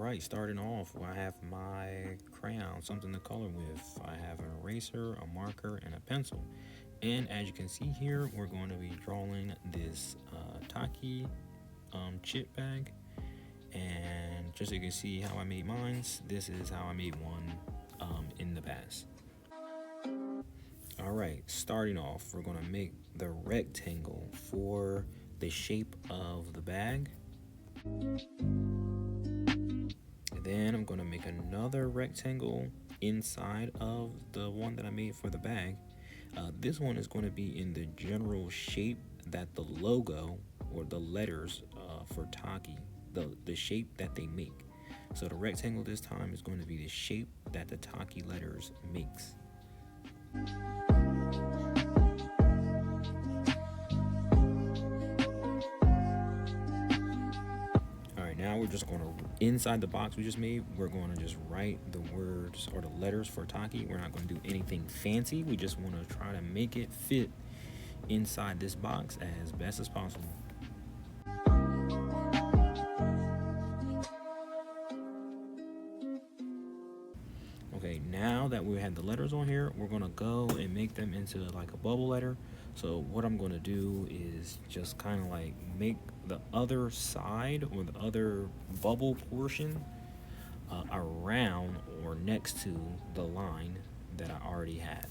right, starting off, I have my crayon, something to color with. I have an eraser, a marker, and a pencil. And as you can see here, we're going to be drawing this Taki chip bag. And just so you can see how I made mine, this is how I made one in the past. All right, starting off, we're going to make the rectangle for the shape of the bag. Then I'm going to make another rectangle inside of the one that I made for the bag. This one is going to be in the general shape that the logo or the letters for Taki, the shape that they make. So the rectangle this time is going to be the shape that the Taki letters makes. Now we're just going to, inside the box we just made, we're going to just write the words or the letters for Taki. We're not going to do anything fancy. We just want to try to make it fit inside this box as best as possible. Okay, now that we have the letters on here, we're going to go and make them into like a bubble letter. So what I'm going to do is just kind of like make the other side or the other bubble portion around or next to the line that I already had.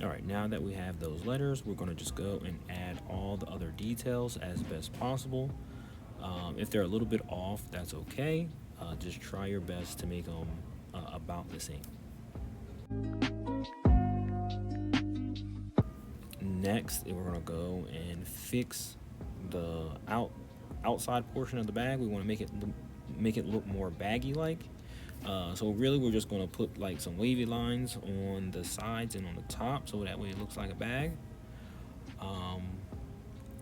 Alright, now that we have those letters, we're going to just go and add all the other details as best possible. If they're a little bit off, that's okay. Just try your best to make them about the same. Next, we're going to go and fix the outside portion of the bag. We want to make it look more baggy-like. So really we're just going to put like some wavy lines on the sides and on the top so that way it looks like a bag.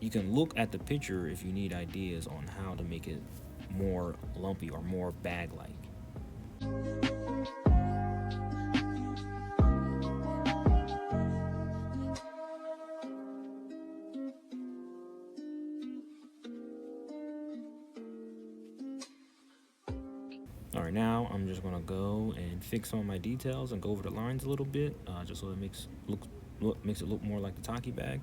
You can look at the picture if you need ideas on how to make it more lumpy or more bag-like. Alright, now I'm just going to go and fix on my details and go over the lines a little bit, just so it makes it look more like the Taki bag.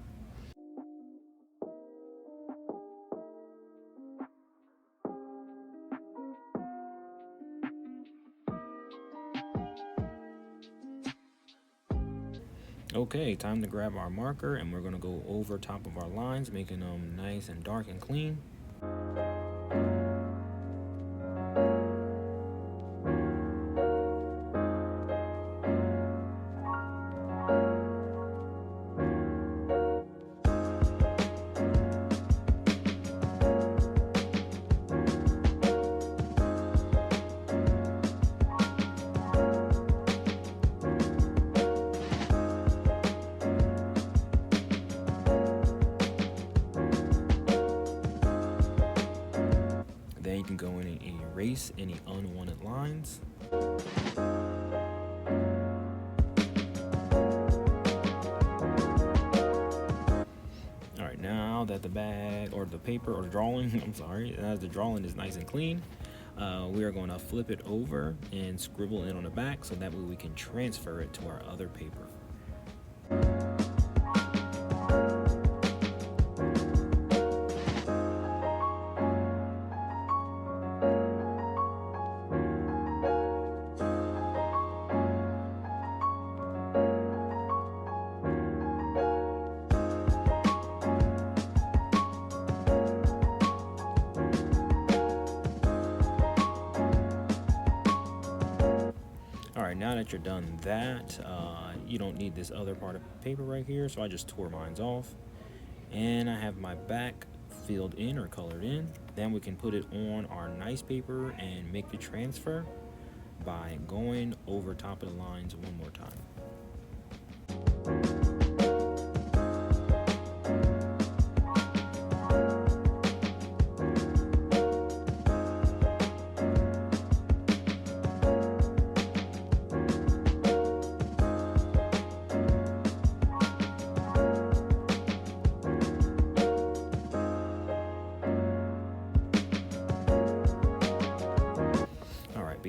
Okay, time to grab our marker and we're going to go over top of our lines, making them nice and dark and clean. Then you can go in and erase any unwanted lines. Alright, now that the bag or the paper or the drawing, I'm sorry, as the drawing is nice and clean, we are going to flip it over and scribble it on the back so that way we can transfer it to our other paper. Alright, now that you're done that, you don't need this other part of paper right here, so I just tore mine off. And I have my back filled in or colored in. Then we can put it on our nice paper and make the transfer by going over top of the lines one more time.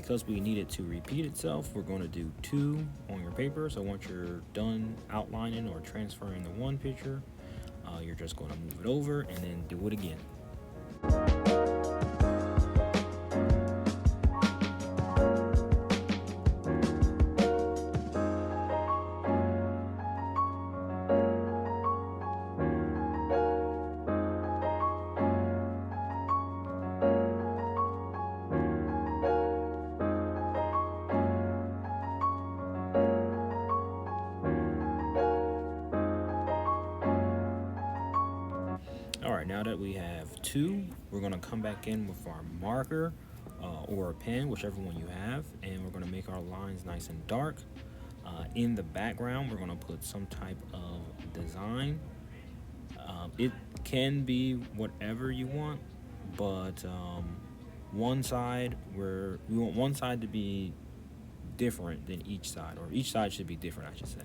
because we need it to repeat itself, we're going to do 2 on your paper. So once you're done outlining or transferring the one picture, you're just going to move it over and then do it again. All right, now that we have 2, we're going to come back in with our marker or a pen, whichever one you have, and we're going to make our lines nice and dark. In the background, we're going to put some type of design. It can be whatever you want, but one side, we want one side to be different than each side, or each side should be different, I should say.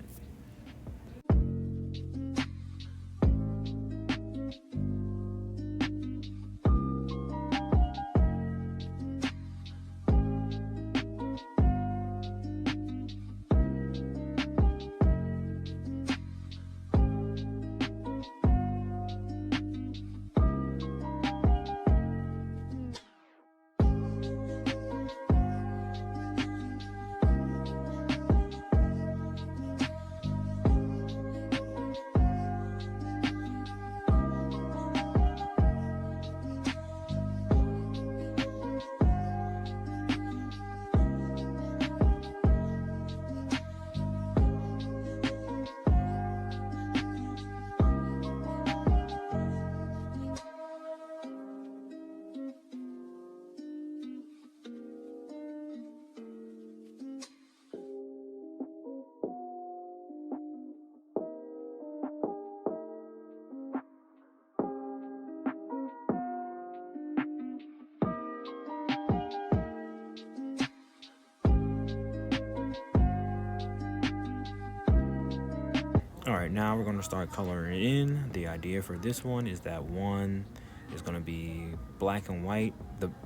All right, now we're going to start coloring it in. The idea for this one is that one is going to be black and white,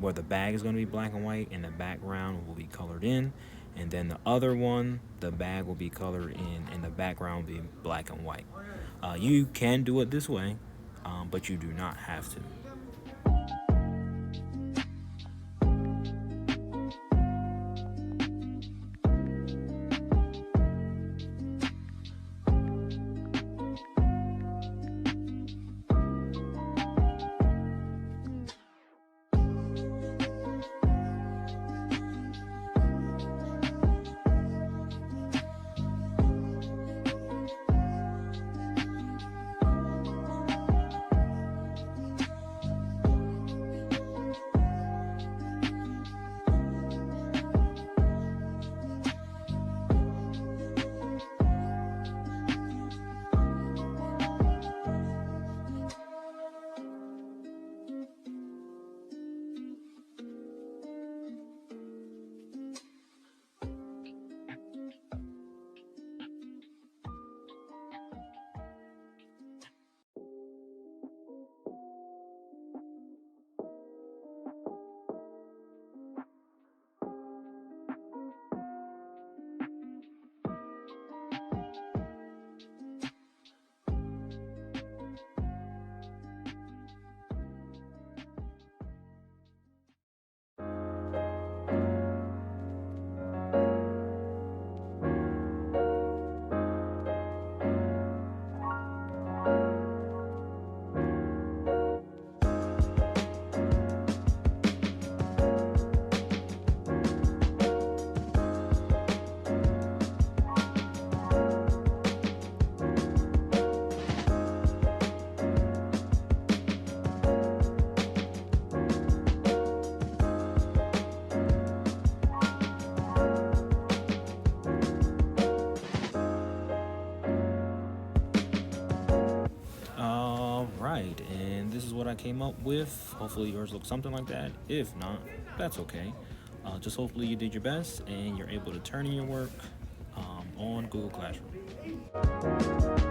where the bag is going to be black and white and the background will be colored in. And then the other one, the bag will be colored in and the background will be black and white. You can do it this way, but you do not have to. Right, and this is what I came up with. Hopefully yours looks something like that. If not, that's okay. Just hopefully you did your best and you're able to turn in your work on Google Classroom.